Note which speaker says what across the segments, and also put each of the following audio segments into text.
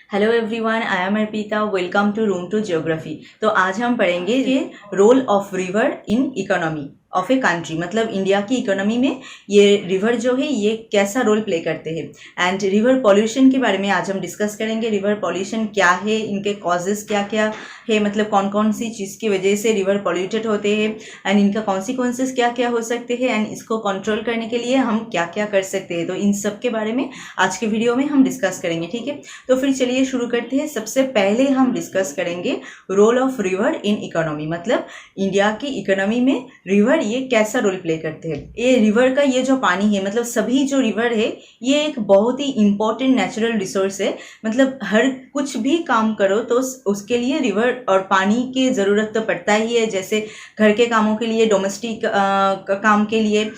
Speaker 1: Hello everyone, I am Arpita. Welcome to room to geography. तो आज हम पढ़ेंगे ये role of river in economy of a country, मतलब इंडिया की इकोनॉमी में ये रिवर जो है ये कैसा रोल प्ले करते हैं। एंड रिवर पॉल्यूशन के बारे में आज हम डिस्कस करेंगे। रिवर पॉल्यूशन क्या है, इनके कॉजेस क्या क्या है, मतलब कौन कौन सी चीज़ की वजह से रिवर पॉल्यूटेड होते हैं एंड इनका कॉन्सिक्वेंसेस क्या क्या हो सकते हैं एंड इसको कंट्रोल करने के लिए हम क्या क्या कर सकते हैं। तो इन सब के बारे में आज के वीडियो में हम डिस्कस करेंगे, ठीक है। तो फिर चलिए शुरू करते हैं। सबसे पहले हम डिस्कस करेंगे role of river in economy, मतलब इंडिया की इकोनॉमी में रिवर ये कैसा रोल प्ले करते हैं। ये रिवर का ये जो पानी है, मतलब सभी जो रिवर है ये एक बहुत ही इम्पोर्टेंट नेचुरल रिसोर्स है। मतलब हर कुछ भी काम करो तो उसके लिए रिवर और पानी की ज़रूरत तो पड़ता ही है। जैसे घर के कामों के लिए, डोमेस्टिक काम के लिए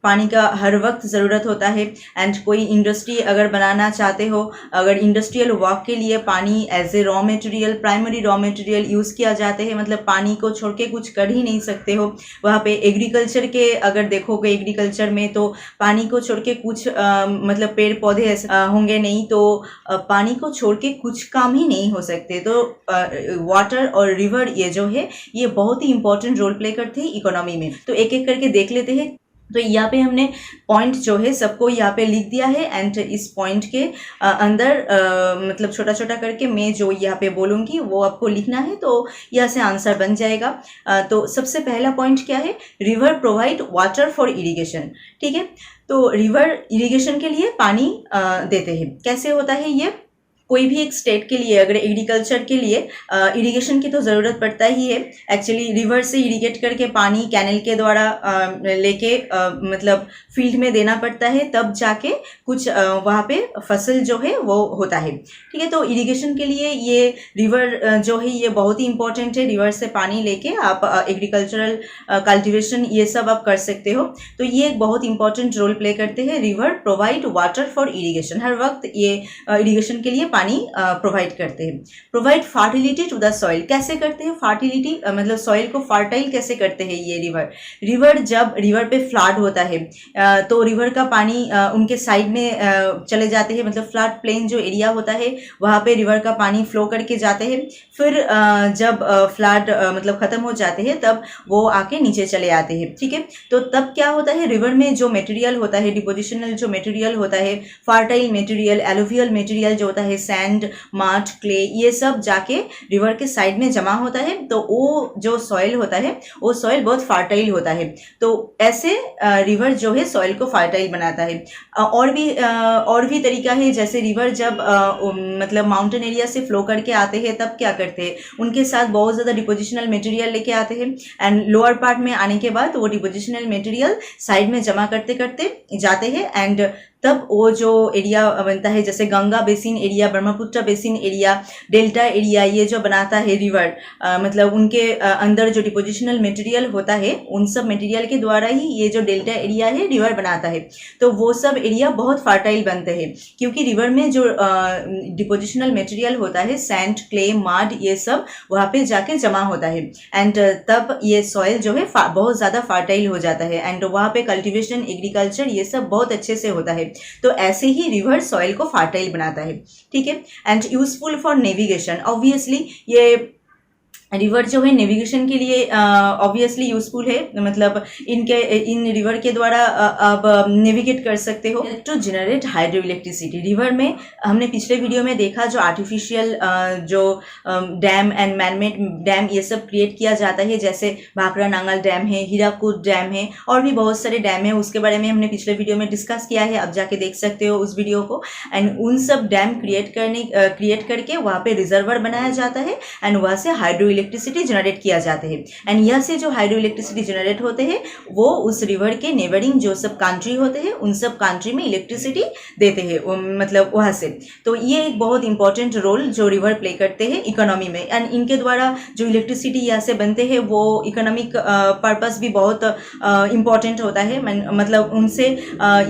Speaker 1: पानी का हर वक्त ज़रूरत होता है। एंड कोई इंडस्ट्री अगर बनाना चाहते हो, अगर इंडस्ट्रियल वर्क के लिए पानी as a raw material, primary raw material use किया जाते हैं। मतलब पानी को छोड़ के कुछ कर ही नहीं सकते हो। वहाँ पे एग्रीकल्चर के अगर देखोगे, एग्रीकल्चर में तो पानी को छोड़ के कुछ मतलब पेड़ पौधे ऐसे होंगे नहीं, तो पानी को छोड़ के कुछ काम ही नहीं हो सकते। तो वाटर और रिवर ये जो है ये बहुत ही इंपॉर्टेंट रोल प्ले करते हैं इकोनॉमी में। तो एक एक करके देख लेते हैं। तो यहाँ पे हमने पॉइंट जो है सबको यहाँ पे लिख दिया है एंड इस पॉइंट के अंदर मतलब छोटा छोटा करके मैं जो यहाँ पे बोलूँगी वो आपको लिखना है, तो यहाँ से आंसर बन जाएगा। तो सबसे पहला पॉइंट क्या है, river provide water for irrigation, ठीक है। तो रिवर इरिगेशन के लिए पानी देते हैं। कैसे होता है ये, कोई भी एक स्टेट के लिए अगर एग्रीकल्चर के लिए इरिगेशन की तो ज़रूरत पड़ता ही है। एक्चुअली रिवर से इरिगेट करके पानी कैनल के द्वारा लेके मतलब फील्ड में देना पड़ता है, तब जाके कुछ वहाँ पे फसल जो है वो होता है, ठीक है। तो इरिगेशन के लिए ये रिवर जो है ये बहुत ही इंपॉर्टेंट है। रिवर से पानी लेके आप एग्रीकल्चरल कल्टिवेशन ये सब आप कर सकते हो। तो ये एक बहुत इंपॉर्टेंट रोल प्ले करते हैं। River provide water for irrigation, हर वक्त ये इरिगेशन के लिए पानी प्रोवाइड करते हैं। Provide fertility to the soil, कैसे करते हैं फर्टिलिटी, मतलब सॉइल को फर्टाइल कैसे करते हैं ये रिवर जब रिवर पे फ्लड होता है तो रिवर का पानी उनके साइड में चले जाते हैं। मतलब फ्लड प्लेन जो एरिया होता है वहाँ पे रिवर का पानी फ्लो करके जाते हैं। फिर जब फ्लड मतलब ख़त्म हो जाते हैं तब वो आके नीचे चले आते हैं, ठीक है। तो तब क्या होता है, रिवर में जो मटेरियल होता है, डिपोजिशनल जो मटेरियल होता है, फर्टाइल मटेरियल, एलुवियल मटेरियल जो होता है, सैंड, मड, क्ले, ये सब जाके रिवर के साइड में जमा होता है। तो वो जो सॉइल होता है वो सॉइल बहुत फर्टाइल होता है। तो ऐसे रिवर जो है सॉइल को फर्टाइल बनाता है। और भी तरीका है। जैसे रिवर जब मतलब माउंटेन एरिया से फ्लो करके आते हैं तब क्या करते हैं, उनके साथ बहुत ज़्यादा डिपोजिशनल मटेरियल लेके आते हैं एंड लोअर पार्ट में आने के बाद वो डिपोजिशनल मटेरियल साइड में जमा करते करते जाते हैं एंड तब वो जो एरिया बनता है, जैसे Ganga basin area, Brahmaputra basin area, delta area, ये जो बनाता है रिवर, मतलब उनके अंदर जो डिपोजिशनल मटेरियल होता है उन सब मटेरियल के द्वारा ही ये जो डेल्टा एरिया है रिवर बनाता है। तो वो सब एरिया बहुत फर्टाइल बनते हैं क्योंकि रिवर में जो डिपोजिशनल मटेरियल होता है, सैंड, क्ले, मड, ये सब वहाँ पे जाके जमा होता है एंड तब ये सॉइल जो है बहुत ज़्यादा फर्टाइल हो जाता है एंड वहाँ पे कल्टिवेशन, एग्रीकल्चर ये सब बहुत अच्छे से होता है। तो ऐसे ही रिवर सॉइल को फर्टाइल बनाता है, ठीक है। And useful for navigation, obviously ये रिवर जो है नेविगेशन के लिए ऑब्वियसली यूजफुल है। मतलब इन रिवर के द्वारा आप नेविगेट कर सकते हो। To generate hydro electricity, river में हमने पिछले वीडियो में देखा जो आर्टिफिशियल जो डैम एंड मैनमेड डैम ये सब क्रिएट किया जाता है, जैसे भाखड़ा नांगल डैम है, हीराकुद डैम है और भी बहुत सारे डैम है। उसके बारे में हमने पिछले वीडियो में डिस्कस किया है, आप जाके देख सकते हो उस वीडियो को। एंड उन सब डैम क्रिएट करके वहाँ पे रिजर्वर बनाया जाता है एंड वहाँ से हाइड्रो इलेक्ट्रिसिटी जनरेट किया जाते हैं एंड यहाँ से जो हाइड्रो इलेक्ट्रिसिटी जनरेट होते हैं वो उस रिवर के नेबरिंग जो सब कंट्री होते हैं उन सब कंट्री में इलेक्ट्रिसिटी देते हैं, मतलब वहाँ से। तो ये एक बहुत इंपॉर्टेंट रोल जो रिवर प्ले करते हैं इकोनॉमी में एंड इनके द्वारा जो इलेक्ट्रिसिटी यहाँ से बनते हैं वो इकोनॉमिक पर्पस भी बहुत इंपॉर्टेंट होता है। मतलब उनसे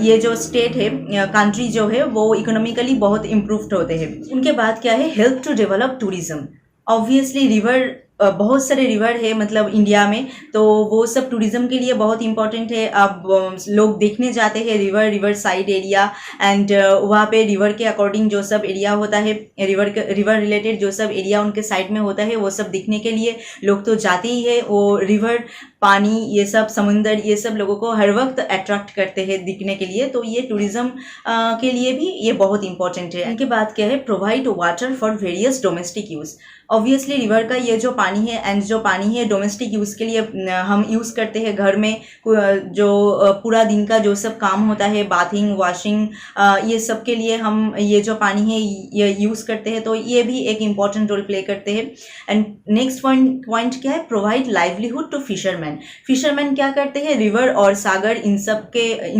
Speaker 1: ये जो स्टेट है, कंट्री जो है वो इकोनॉमिकली बहुत इम्प्रूव्ड होते हैं। उनके बाद क्या है, help to develop tourism. Obviously river बहुत सारे रिवर है मतलब इंडिया में, तो वो सब टूरिज्म के लिए बहुत इंपॉर्टेंट है। अब लोग देखने जाते हैं रिवर साइड एरिया, एंड वहाँ पे रिवर के अकॉर्डिंग जो सब एरिया होता है, रिवर रिलेटेड जो सब एरिया उनके साइड में होता है, वो सब दिखने के लिए लोग तो जाते ही है। वो रिवर, पानी, ये सब समुंदर, ये सब लोगों को हर वक्त अट्रैक्ट करते हैं दिखने के लिए, तो ये टूरिज्म के लिए भी ये बहुत इंपॉर्टेंट है। इनके बाद क्या है, provide water for various domestic use. Obviously river का ये जो पानी है, एंड जो पानी है डोमेस्टिक यूज़ के लिए हम यूज़ करते हैं घर में, जो पूरा दिन का जो सब काम होता है, बाथिंग, वॉशिंग, ये सब के लिए हम ये जो पानी है ये यूज़ करते हैं, तो ये भी एक इम्पॉर्टेंट रोल प्ले करते हैं। एंड नेक्स्ट पॉइंट क्या है, provide livelihood to fisherman. Fisherman क्या करते हैं, रिवर और सागर इन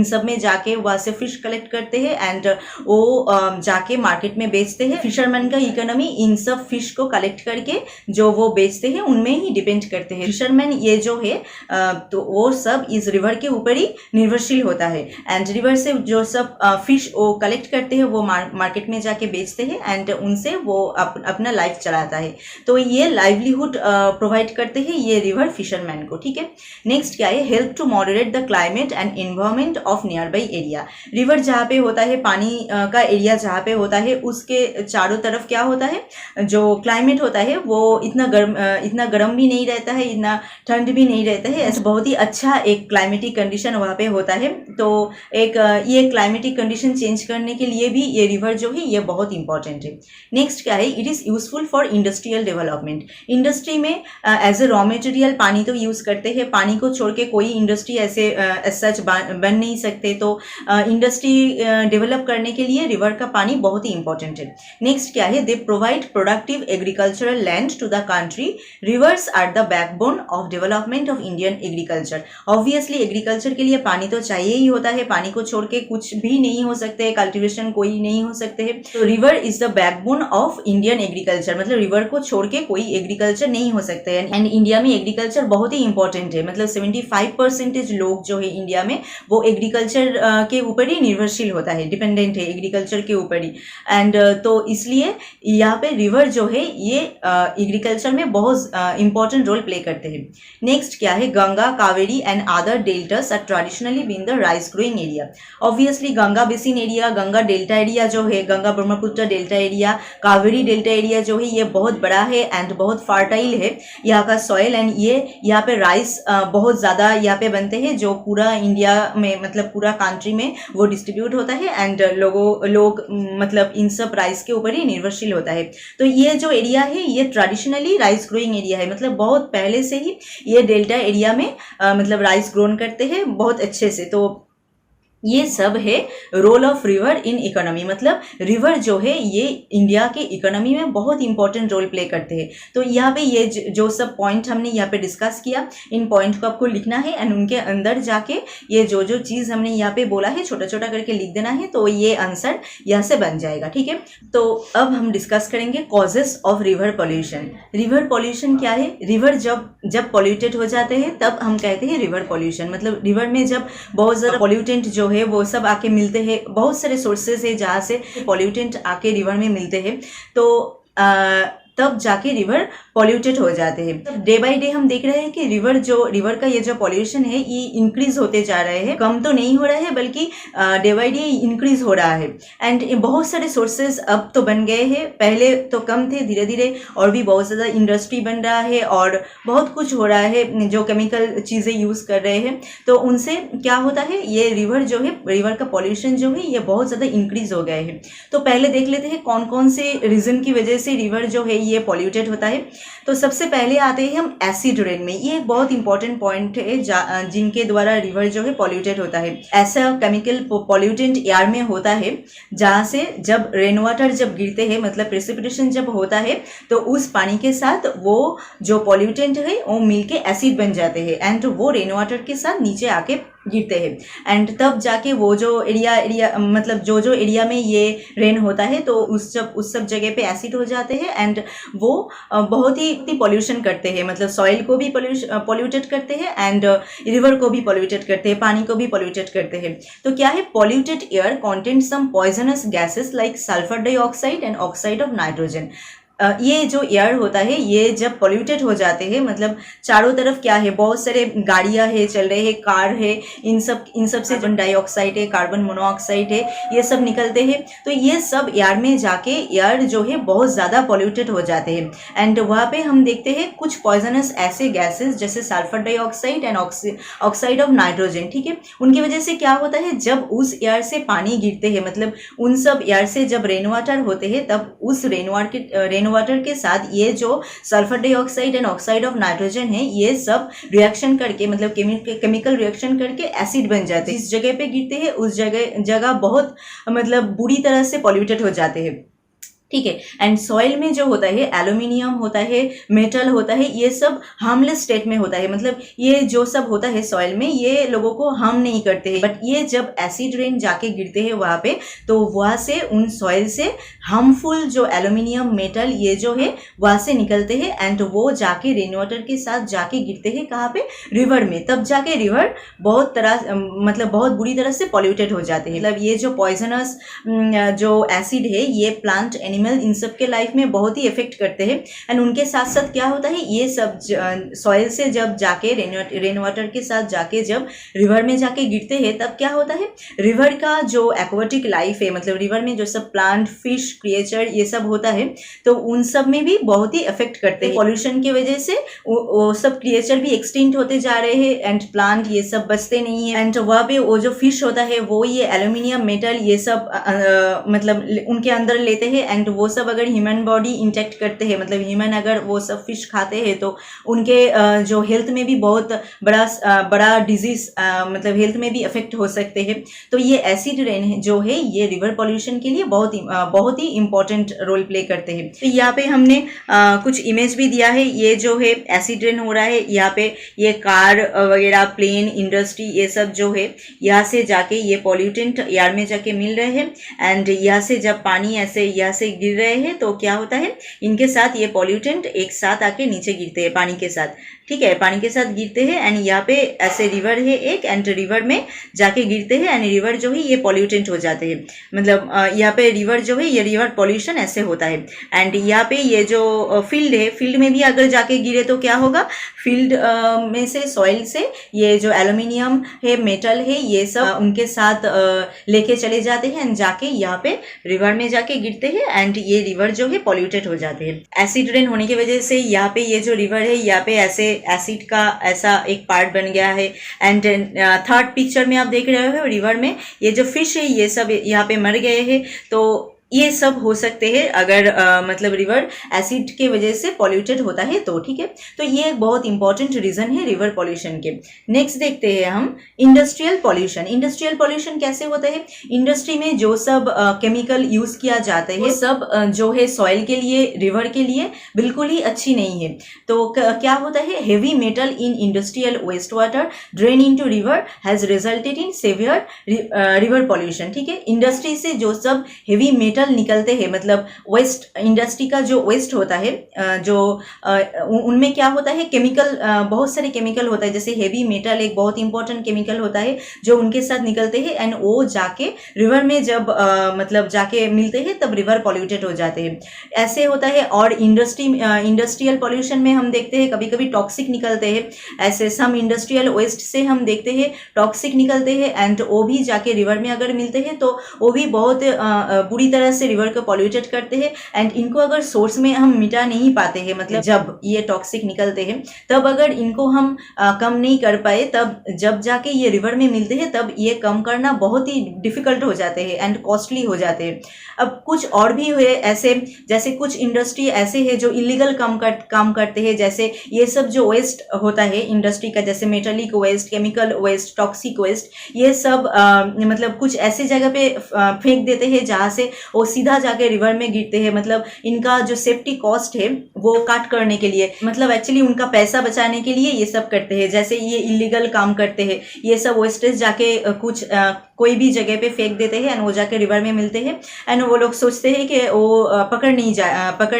Speaker 1: सब में जाके वहाँ से फिश कलेक्ट करते हैं, एंड वो जाके मार्केट में बेचते हैं। फिशरमैन का इकोनॉमी इन सब फिश को कलेक्ट करके जो वो बेचते हैं उनमें ही डिपेंड करते हैं। फिशरमैन ये जो है तो वो सब इस रिवर के ऊपर ही निर्भरशील होता है, एंड रिवर से जो सब फिश वो कलेक्ट करते हैं वो मार्केट में जाके बेचते हैं, एंड उनसे वो अपना लाइफ चलाता है। तो ये लाइवलीहुड प्रोवाइड करते हैं ये रिवर फिशरमैन को, ठीक है। नेक्स्ट क्या है, help to moderate the climate and environment of nearby area. River जहाँ पे होता है, पानी का एरिया जहाँ पे होता है, उसके चारों तरफ क्या होता है, जो क्लाइमेट होता है वो इतना गर्म भी नहीं रहता है, इतना ठंड भी नहीं रहता है, ऐसा बहुत ही अच्छा एक क्लाइमेटिक कंडीशन वहाँ पे होता है। तो एक ये क्लाइमेटिक कंडीशन चेंज करने के लिए भी ये रिवर जो है ये बहुत इंपॉर्टेंट है। नेक्स्ट क्या है, it is useful for industrial development. Industry में एज ए रॉ मटेरियल पानी तो यूज़ करते हैं, पानी को छोड़ के कोई इंडस्ट्री ऐसे सच बन नहीं सकते, तो इंडस्ट्री डेवलप करने के लिए रिवर का पानी बहुत ही इंपॉर्टेंट है। नेक्स्ट क्या है, they provide productive agricultural land to the country. Rivers are the backbone of development of Indian agriculture. Obviously agriculture के लिए पानी तो चाहिए ही होता है, पानी को छोड़ के कुछ भी नहीं हो सकते, कल्टीवेशन कोई नहीं हो सकते हैं। तो river is the backbone of Indian agriculture, मतलब रिवर को छोड़ के कोई एग्रीकल्चर नहीं हो सकते हैं। एंड इंडिया में एग्रीकल्चर बहुत ही इंपॉर्टेंट है, मतलब 75% लोग जो है इंडिया में वो एग्रीकल्चर के ऊपर ही निर्भरशील होता है, डिपेंडेंट है एग्रीकल्चर के ऊपर ही। एंड तो इसलिए यहाँ पे रिवर जो है ये एग्रीकल्चर में बहुत इंपॉर्टेंट रोल प्ले करते हैं। नेक्स्ट क्या है, Ganga, Kaveri and other deltas are traditionally been the rice growing area. Obviously Ganga basin area, Ganga delta area जो है, Ganga Brahmaputra delta area, Kaveri delta area जो है ये बहुत बड़ा है एंड बहुत फर्टाइल है यहाँ का सॉइल, एंड ये यहाँ पे राइस बहुत ज़्यादा यहाँ पे बनते हैं, जो पूरा इंडिया में मतलब पूरा कंट्री में वो डिस्ट्रीब्यूट होता है, एंड लोग मतलब इन सब राइस के ऊपर ही निर्भरशील होता है। तो ये जो एरिया है ये ट्रेडिशनली राइस ग्रोइंग एरिया है, मतलब बहुत पहले से ही ये डेल्टा एरिया में मतलब राइस ग्रोन करते हैं बहुत अच्छे से। तो ये सब है role of river in economy, मतलब रिवर जो है ये इंडिया के इकोनॉमी में बहुत इंपॉर्टेंट रोल प्ले करते हैं। तो यहाँ पे ये जो सब पॉइंट हमने यहाँ पे डिस्कस किया, इन पॉइंट को आपको लिखना है, एंड उनके अंदर जाके ये जो चीज़ हमने यहाँ पे बोला है छोटा छोटा करके लिख देना है, तो ये आंसर यहाँ से बन जाएगा, ठीक है। तो अब हम डिस्कस करेंगे causes of river pollution. River pollution क्या है, रिवर जब पॉल्यूटेड हो जाते हैं तब हम कहते हैं रिवर पॉल्यूशन, मतलब रिवर में जब बहुत ज़्यादा पॉल्यूटेंट जो है वो सब आके मिलते हैं, बहुत सारे सोर्सेज है जहाँ से पॉल्यूटेंट आके रिवर में मिलते हैं, तो तब जाके रिवर पॉल्यूटेड हो जाते हैं। डे बाय डे हम देख रहे हैं कि रिवर का ये जो पॉल्यूशन है ये इंक्रीज होते जा रहे हैं, कम तो नहीं हो रहा है बल्कि डे बाय डे इंक्रीज हो रहा है। एंड बहुत सारे सोर्सेज अब तो बन गए हैं, पहले तो कम थे, धीरे धीरे और भी बहुत ज़्यादा इंडस्ट्री बन रहा है और बहुत कुछ हो रहा है, जो केमिकल चीज़ें यूज़ कर रहे हैं, तो उनसे क्या होता है ये रिवर का पॉल्यूशन जो है ये बहुत ज़्यादा इंक्रीज हो गए हैं। तो पहले देख लेते हैं कौन कौन से रीज़न की वजह से रिवर जो है ये पॉल्यूटेड होता है। तो सबसे पहले आते हैं हम एसिड रेन में, ये एक बहुत इंपॉर्टेंट पॉइंट है जिनके द्वारा रिवर जो है पॉल्यूटेड होता है। ऐसा केमिकल पॉल्यूटेंट एयर में होता है जहाँ से जब रेन वाटर जब गिरते हैं, मतलब प्रेसिपिटेशन जब होता है, तो उस पानी के साथ वो जो पॉल्यूटेंट है वो मिलके एसिड बन जाते हैं, एंड वो रेन वाटर के साथ नीचे आके गिरते हैं। एंड तब जाके वो जो एरिया मतलब जो एरिया में ये रेन होता है, तो उस सब जगह पे एसिड हो जाते हैं, एंड वो बहुत ही पॉल्यूशन करते हैं, मतलब सॉइल को भी पॉल्यूटेड करते हैं, एंड रिवर को भी पॉल्यूटेड करते हैं, पानी को भी पॉल्यूटेड करते हैं। तो क्या है, polluted air contains some poisonous gases like sulphur dioxide and oxide of nitrogen. ये जो एयर होता है ये जब पॉल्यूटेड हो जाते हैं, मतलब चारों तरफ क्या है, बहुत सारे गाड़ियां है चल रहे हैं, कार है, इन सब से कार्बन डाइऑक्साइड है, कार्बन मोनोऑक्साइड है, ये सब निकलते हैं। तो ये सब एयर में जाके एयर जो है बहुत ज़्यादा पॉल्यूटेड हो जाते हैं। एंड वहाँ पे हम देखते हैं कुछ पॉइजनस ऐसे गैसेस जैसे sulphur dioxide and oxide of nitrogen, ठीक है। उनकी वजह से क्या होता है, जब उस एयर से पानी गिरते हैं, मतलब उन सब एयर से जब रेन वाटर होते हैं, तब उस रेन वाटर के साथ ये जो sulphur dioxide and oxide of nitrogen है, ये सब रिएक्शन करके, मतलब केमिकल रिएक्शन करके एसिड बन जाते हैं। जिस जगह पे गिरते हैं उस जगह बहुत मतलब बुरी तरह से पॉल्यूटेड हो जाते हैं, ठीक है। एंड सॉइल में जो होता है एल्यूमिनियम होता है, मेटल होता है, ये सब हार्मलेस स्टेट में होता है, मतलब ये जो सब होता है सॉइल में ये लोगों को हार्म नहीं करते हैं। बट ये जब एसिड रेन जाके गिरते हैं वहाँ पे, तो वहाँ से उन सॉइल से हार्मफुल जो एल्यूमिनियम मेटल ये जो है वहाँ से निकलते हैं एंड वो जाके रेन वाटर के साथ जाके गिरते हैं कहाँ पे, रिवर में। तब जाके रिवर मतलब बहुत बुरी तरह से पॉल्यूटेड हो जाते हैं। मतलब ये जो पॉइजनस जो एसिड है ये प्लांट इन सब के लाइफ में बहुत ही इफेक्ट करते हैं। एंड उनके साथ साथ क्या होता है, ये सब सॉइल से जब जाके रेन वाटर के साथ जाके जब रिवर में जाके गिरते हैं, तब क्या होता है, रिवर का जो एक्वाटिक लाइफ है, मतलब रिवर में जो सब प्लांट, फिश, क्रिएचर ये सब होता है, तो उन सब में भी बहुत ही इफेक्ट करते हैं। पॉल्यूशन की वजह से वो सब क्रिएचर भी एक्सटिंक्ट होते जा रहे हैं एंड प्लांट ये सब बचते नहीं है। एंड वहाँ पे वो जो फिश होता है वो ये एल्यूमिनियम मेटल ये सब मतलब उनके अंदर लेते हैं एंड वो सब अगर ह्यूमन बॉडी इंटेक्ट करते हैं, मतलब ह्यूमन अगर वो सब फिश खाते हैं, तो उनके जो हेल्थ में भी बहुत बड़ा डिजीज, मतलब हेल्थ में भी अफेक्ट हो सकते हैं। तो ये एसिड रेन जो है ये रिवर पॉल्यूशन के लिए बहुत ही इंपॉर्टेंट रोल प्ले करते हैं। तो यहाँ पे हमने कुछ इमेज भी दिया है, ये जो है एसिड रेन हो रहा है, यहाँ पे ये कार वगैरह, प्लेन, इंडस्ट्री ये सब जो है यहाँ से जाके ये पॉल्यूटेंट एयर में जाके मिल रहे हैं एंड यहाँ से जब पानी ऐसे यहाँ से गिर रहे हैं तो क्या होता है, इनके साथ ये पॉल्यूटेंट एक साथ आके नीचे गिरते हैं पानी के साथ, ठीक है, पानी के साथ गिरते हैं एंड यहाँ पे ऐसे रिवर है एक एंड रिवर में जाके गिरते हैं एंड रिवर जो है ये पॉल्यूटेंट हो जाते हैं। मतलब यहाँ पे रिवर जो है ये रिवर पॉल्यूशन ऐसे होता है। एंड यहाँ पे ये जो फील्ड है, फील्ड में भी अगर जाके गिरे तो क्या होगा, फील्ड में से सॉइल से ये जो एल्यूमिनियम है, मेटल है, ये सब उनके साथ लेके चले जाते हैं एंड जाके यहाँ पे रिवर में जाके गिरते हैं एंड ये रिवर जो है पॉल्यूटेड हो जाते हैं। एसिड रेन होने की वजह से यहाँ पे ये जो रिवर है यहाँ पे ऐसे एसिड का ऐसा एक पार्ट बन गया है। एंड थर्ड पिक्चर में आप देख रहे हो रिवर में ये जो फिश है ये सब यहाँ पे मर गए हैं। तो ये सब हो सकते हैं अगर मतलब रिवर एसिड के वजह से पॉल्यूटेड होता है तो, ठीक है। तो ये एक बहुत इंपॉर्टेंट रीजन है रिवर पॉल्यूशन के। नेक्स्ट देखते हैं हम इंडस्ट्रियल पॉल्यूशन। इंडस्ट्रियल पॉल्यूशन कैसे होता है, इंडस्ट्री में जो सब केमिकल यूज किया जाता है वो सब जो है सॉइल के लिए, रिवर के लिए बिल्कुल ही अच्छी नहीं है। तो क्या होता है, heavy metal in industrial waste water drain into river has resulted in severe river pollution, ठीक है। इंडस्ट्री से जो सब हेवी मेटल निकलते हैं, मतलब वेस्ट, इंडस्ट्री का जो वेस्ट होता है जो उनमें क्या होता है, केमिकल, बहुत सारे केमिकल होता है, जैसे हेवी मेटल एक बहुत इंपॉर्टेंट केमिकल होता है जो उनके साथ निकलते हैं एंड वो जाके रिवर में जब मतलब जाके मिलते हैं तब रिवर पॉल्यूटेड हो जाते हैं, ऐसे होता है। और इंडस्ट्रियल पॉल्यूशन में हम देखते हैं कभी कभी टॉक्सिक निकलते हैं, ऐसे सम इंडस्ट्रियल वेस्ट से हम देखते हैं टॉक्सिक निकलते हैं एंड वो भी जाके रिवर में अगर मिलते हैं तो वो भी बहुत बुरी तरह से रिवर को पॉल्यूटेड करते हैं एंड इनको अगर सोर्स में हम मिटा नहीं पाते हैं, मतलब जब ये टॉक्सिक निकलते हैं तब अगर इनको हम कम नहीं कर पाए, तब जब जाके ये रिवर में मिलते हैं तब ये कम करना बहुत ही डिफिकल्ट हो जाते हैं एंड कॉस्टली हो जाते हैं। अब कुछ और भी हुए ऐसे, जैसे कुछ इंडस्ट्री ऐसे है जो इलीगल काम करते हैं, जैसे ये सब जो वेस्ट होता है इंडस्ट्री का, जैसे metallic waste, chemical waste, toxic waste, ये सब मतलब कुछ ऐसे जगह पे फेंक देते हैं जहाँ से वो सीधा जाके रिवर में गिरते हैं। मतलब इनका जो सेफ्टी कॉस्ट है वो काट करने के लिए, मतलब एक्चुअली उनका पैसा बचाने के लिए ये सब करते हैं। जैसे ये इलीगल काम करते हैं, ये सब वेस्टेज जाके कुछ कोई भी जगह पे फेंक देते हैं एंड वो जाके रिवर में मिलते हैं एंड वो लोग सोचते हैं कि वो पकड़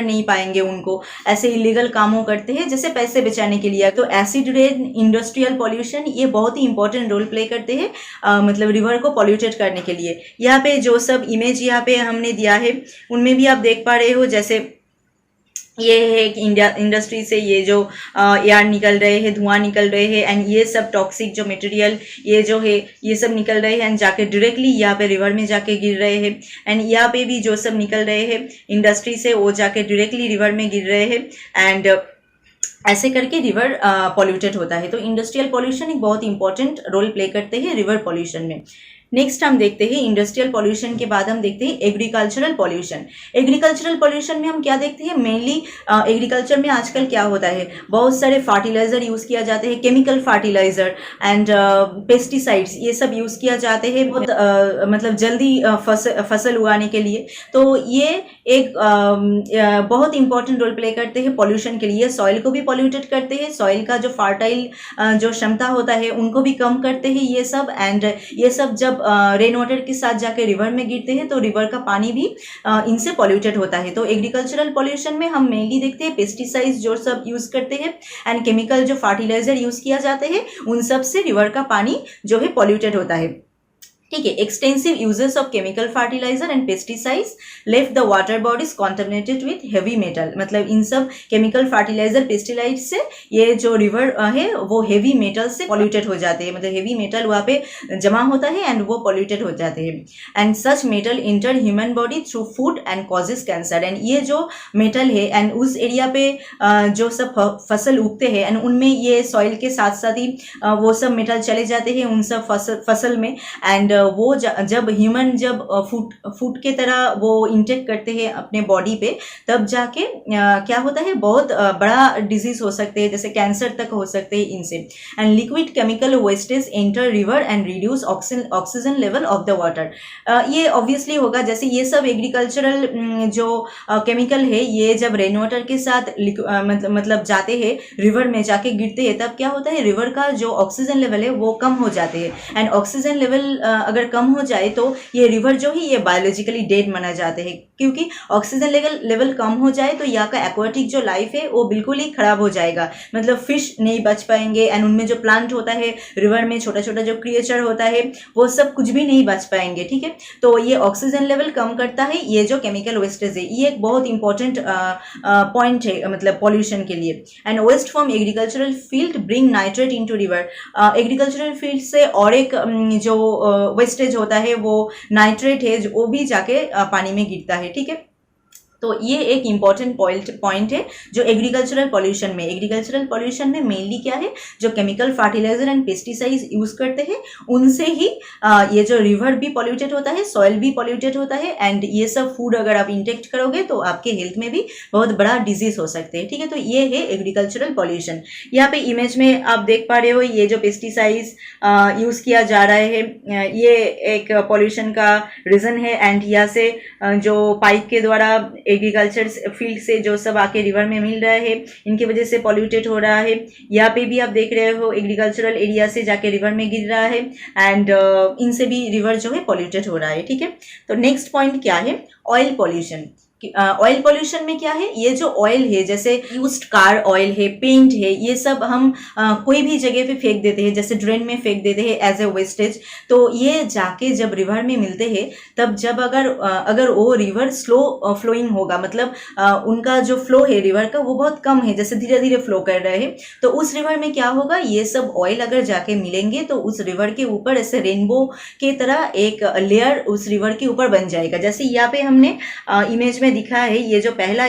Speaker 1: नहीं पाएंगे उनको, ऐसे इलीगल कामों करते हैं जैसे पैसे बचाने के लिए। तो एसिड रेन, इंडस्ट्रियल पॉल्यूशन ये बहुत ही इंपॉर्टेंट रोल प्ले करते हैं मतलब रिवर को पॉल्यूटेड करने के लिए। यहाँ पे जो सब इमेज यहाँ पे हमने दिया है उनमें भी आप देख पा रहे हो, जैसे ये है कि इंडिया इंडस्ट्री से ये जो एयर निकल रहे हैं, धुआं निकल रहे हैं, एंड ये सब टॉक्सिक जो मटेरियल ये जो है ये सब निकल रहे हैं एंड जाके डायरेक्टली यहाँ पे रिवर में जाके गिर रहे हैं। एंड यहाँ पे भी जो सब निकल रहे हैं इंडस्ट्री से वो जाके डायरेक्टली रिवर में गिर रहे हैं एंड ऐसे करके रिवर पॉल्यूटेड होता है। तो इंडस्ट्रियल पॉल्यूशन एक बहुत इंपॉर्टेंट रोल प्ले करते हैं रिवर पॉल्यूशन में। नेक्स्ट हम देखते हैं इंडस्ट्रियल पॉल्यूशन के बाद हम देखते हैं एग्रीकल्चरल पॉल्यूशन। एग्रीकल्चरल पॉल्यूशन में हम क्या देखते हैं, मेनली एग्रीकल्चर में आजकल क्या होता है, बहुत सारे फर्टिलाइजर यूज़ किया जाते हैं, केमिकल फर्टिलाइजर एंड पेस्टिसाइड्स ये सब यूज़ किया जाते हैं मतलब जल्दी फसल उगाने के लिए। तो ये एक बहुत इंपॉर्टेंट रोल प्ले करते हैं पॉल्यूशन के लिए। सॉइल को भी पॉल्यूटेड करते हैं, सॉइल का जो फर्टाइल जो क्षमता होता है उनको भी कम करते हैं ये सब। एंड ये सब जब रेन वाटर के साथ जाके रिवर में गिरते हैं तो रिवर का पानी भी इनसे पॉल्यूटेड होता है। तो एग्रीकल्चरल पॉल्यूशन में हम मेनली देखते हैं पेस्टिसाइड्स जो सब यूज करते हैं एंड केमिकल जो फर्टिलाइजर यूज किया जाते हैं उन सब से रिवर का पानी जो है पॉल्यूटेड होता है। ठीक है, extensive uses of chemical fertiliser and pesticides left the water bodies contaminated with heavy metal. मतलब इन सब केमिकल फर्टिलाइजर पेस्टिसाइड से ये जो रिवर है वो हेवी मेटल से पॉल्यूटेड हो जाते हैं, मतलब हेवी मेटल वहाँ पे जमा होता है एंड वो पॉल्यूटेड हो जाते हैं। And such metal inter human body through food and causes cancer. And ये जो मेटल है एंड उस एरिया पे जो सब फसल उगते हैं एंड उनमें ये सॉइल के साथ साथ ही वो सब मेटल चले जाते हैं उन सब फसल में। एंड वो जब ह्यूमन जब फूड के तरह वो इंटेक करते हैं अपने बॉडी पे तब जाके क्या होता है, बहुत बड़ा डिजीज हो सकते हैं, जैसे कैंसर तक हो सकते हैं इनसे। And liquid chemical wastage enter river and reduce oxygen level of the water. ये ऑब्वियसली होगा, जैसे ये सब एग्रीकल्चरल जो केमिकल है ये जब रेन वाटर के साथ मतलब जाते हैं रिवर में जाके गिरते हैं तब क्या होता है, रिवर का जो ऑक्सीजन लेवल है वो कम हो जाते हैं। एंड ऑक्सीजन लेवल अगर कम हो जाए तो ये रिवर जो है ये बायोलॉजिकली डेड माना जाते हैं, क्योंकि ऑक्सीजन लेवल कम हो जाए तो यहाँ का एक्वाटिक जो लाइफ है वो बिल्कुल ही खराब हो जाएगा। मतलब फिश नहीं बच पाएंगे एंड उनमें जो प्लांट होता है रिवर में छोटा छोटा जो क्रिएचर होता है वो सब कुछ भी नहीं बच पाएंगे। ठीक है, तो ये ऑक्सीजन लेवल कम करता है ये जो केमिकल वेस्टेज है, ये एक बहुत इंपॉर्टेंट पॉइंट है मतलब पॉल्यूशन के लिए। And waste from agricultural field bring nitrate into river. Agricultural field से और एक जो वेस्टेज होता है वो नाइट्रेट है जो वो भी जाके पानी में गिरता है। ठीक है, तो ये एक इम्पॉर्टेंट पॉइंट है जो एग्रीकल्चरल पॉल्यूशन में मेनली क्या है, जो chemical fertiliser and pesticides use करते हैं उनसे ही ये जो रिवर भी पॉल्यूटेड होता है, सॉइल भी पॉल्यूटेड होता है एंड ये सब फूड अगर आप इंटेक्ट करोगे तो आपके हेल्थ में भी बहुत बड़ा डिजीज हो सकते हैं। ठीक है, तो ये है एग्रीकल्चरल पॉल्यूशन। यहाँ पे इमेज में आप देख पा रहे हो ये जो पेस्टिसाइड्स यूज किया जा रहा है ये एक पॉल्यूशन का रीजन है। एंड यहाँ से जो पाइप के द्वारा एग्रीकल्चर फील्ड से जो सब आके रिवर में मिल रहा है इनकी वजह से पॉल्यूटेड हो रहा है। यहाँ पे भी आप देख रहे हो एग्रीकल्चरल एरिया से जाके रिवर में गिर रहा है एंड इनसे भी रिवर जो है पॉल्यूटेड हो रहा है। ठीक है, तो नेक्स्ट पॉइंट क्या है, ऑयल पॉल्यूशन। ऑयल पॉल्यूशन में क्या है, ये जो ऑयल है जैसे यूज्ड कार ऑयल है, पेंट है, ये सब हम कोई भी जगह पे फेंक देते हैं, जैसे ड्रेन में फेंक देते हैं एज ए वेस्टेज। तो ये जाके जब रिवर में मिलते हैं तब जब अगर वो रिवर स्लो फ्लोइंग होगा, मतलब उनका जो फ्लो है रिवर का वो बहुत कम है, जैसे धीरे धीरे फ्लो कर रहे हैं, तो उस रिवर में क्या होगा, ये सब ऑयल अगर जाके मिलेंगे तो उस रिवर के ऊपर ऐसे रेनबो के तरह एक लेयर उस रिवर के ऊपर बन जाएगा। जैसे यहाँ पे हमने इमेज में दिखा है, ये जो पहला